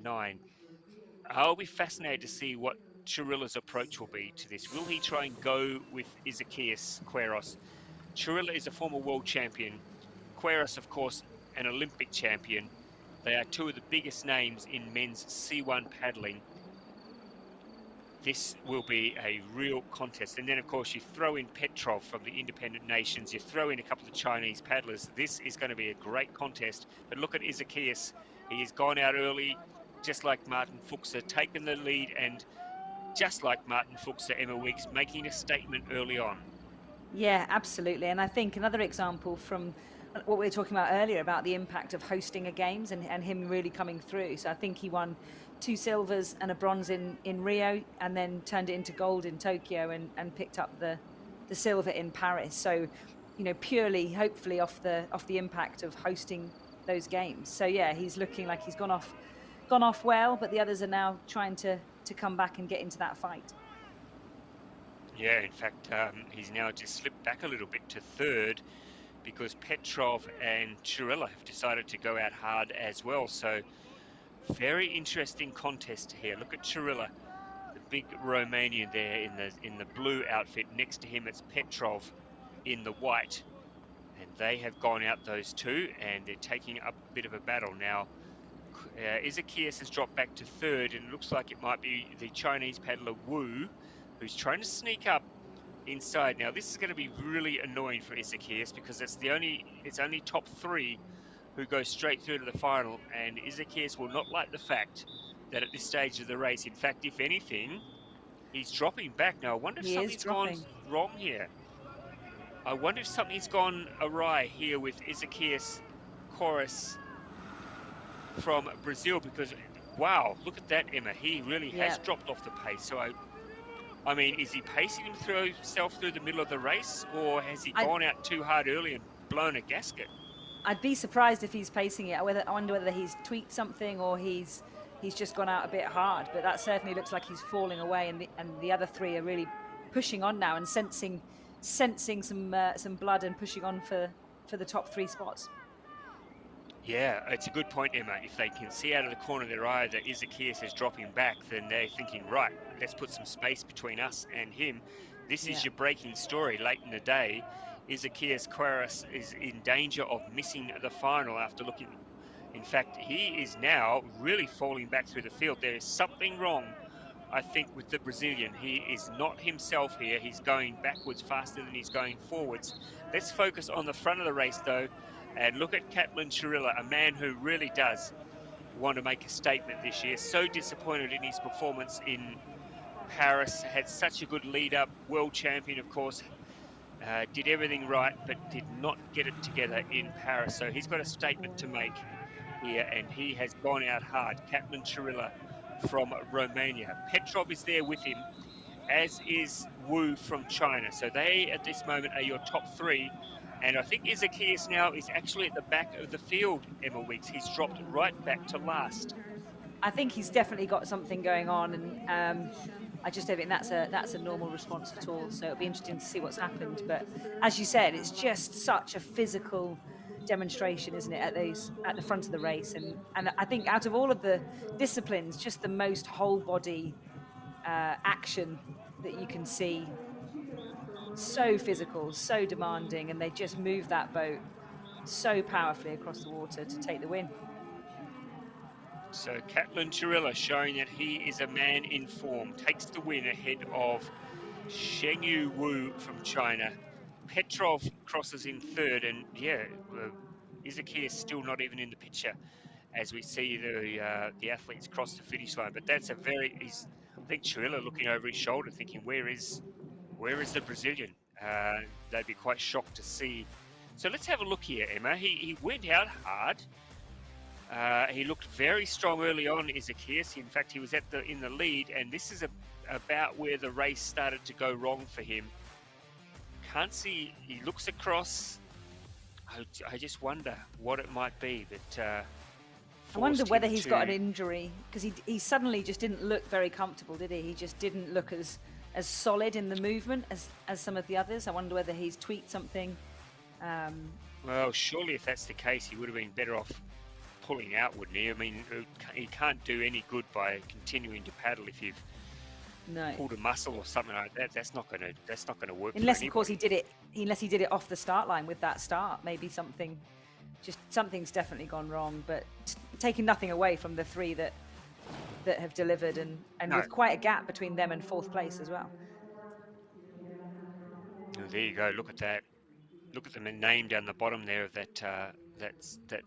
9. I'll be fascinated to see what Chirila's approach will be to this. Will he try and go with Isakias Queiroz? Chirila is a former world champion. Queiroz, of course, an Olympic champion. They are two of the biggest names in men's C1 paddling. This will be a real contest. And then, of course, you throw in Petrov from the independent nations. You throw in a couple of Chinese paddlers. This is going to be a great contest. But look at Isakias. He has gone out early, just like Martin Fuchser, taken the lead, and just like Martin Fuchser, Emma Weeks, making a statement early on. Yeah, absolutely. And I think another example from what we were talking about earlier about the impact of hosting a games and him really coming through. So I think he won 2 silvers and a bronze in Rio, and then turned it into gold in Tokyo, and picked up the silver in Paris. So, you know, purely hopefully off the impact of hosting those games. So yeah, he's looking like he's gone off well, but the others are now trying to come back and get into that fight. Yeah, in fact, he's now just slipped back a little bit to 3rd because Petrov and Chirila have decided to go out hard as well. So very interesting contest here. Look at Chirila, the big Romanian there in the blue outfit. Next to him, it's Petrov in the white. And they have gone out, those two, and they're taking up a bit of a battle now. Isakias has dropped back to 3rd, and it looks like it might be the Chinese paddler Wu, who's trying to sneak up inside. Now, this is going to be really annoying for Isakias because it's only top 3 who go straight through to the final, and Isakias will not like the fact that at this stage of the race, in fact, if anything, he's dropping back. Now, I wonder if something's gone wrong here. I wonder if something's gone awry here with Isakias Queiroz from Brazil, because, wow, look at that, Emma. He really has dropped off the pace. So, I mean, is he pacing himself through the middle of the race, or has he gone out too hard early and blown a gasket? I'd be surprised if he's pacing it. I wonder whether he's tweaked something or he's just gone out a bit hard. But that certainly looks like he's falling away, and the other 3 are really pushing on now and sensing some blood and pushing on for the top 3 spots. Yeah, it's a good point, Emma. If they can see out of the corner of their eye that Isakias is dropping back, then they're thinking, right, let's put some space between us and him. This is your breaking story late in the day. Isakias Queiroz is in danger of missing the final after looking. In fact, he is now really falling back through the field. There is something wrong, I think, with the Brazilian. He is not himself here. He's going backwards faster than he's going forwards. Let's focus on the front of the race, though, and look at Chirila, a man who really does want to make a statement this year. So disappointed in his performance in Paris. Had such a good lead-up. World champion, of course. Did everything right, but did not get it together in Paris. So he's got a statement to make here, and he has gone out hard. Chirila from Romania. Petrov is there with him, as is Wu from China. So they, at this moment, are your top 3. And I think Isakias now is actually at the back of the field, Emma Weeks. He's dropped right back to last. I think he's definitely got something going on, and I just don't think that's a normal response at all. So it'll be interesting to see what's happened. But as you said, it's just such a physical demonstration, isn't it, at the front of the race? And I think out of all of the disciplines, just the most whole body action that you can see. So physical, so demanding, and they just move that boat so powerfully across the water to take the win. So Chirila showing that he is a man in form, takes the win ahead of Shengyu Wu from China. Petrov crosses in 3rd, and Isakias still not even in the picture as we see the athletes cross the finish line. But that's I think Chirila looking over his shoulder thinking, where is the Brazilian? They'd be quite shocked to see. So let's have a look here, Emma. He went out hard. He looked very strong early on, Isakias. In fact, he was in the lead, and this is about where the race started to go wrong for him. Can't see. He looks across. I just wonder what it might be that. I wonder whether he's got an injury, because he suddenly just didn't look very comfortable, did he? He just didn't look as solid in the movement as some of the others. I wonder whether he's tweaked something. Well, surely if that's the case, he would have been better off pulling out, wouldn't he? I mean, he can't do any good by continuing to paddle if you've pulled a muscle or something like that. That's not going to work. Unless, for of course, anybody. he did it off the start line with that start. Maybe something's definitely gone wrong. But taking nothing away from the three that have delivered, and with quite a gap between them and fourth place as well. Oh, there you go. Look at that. Look at the name down the bottom there of that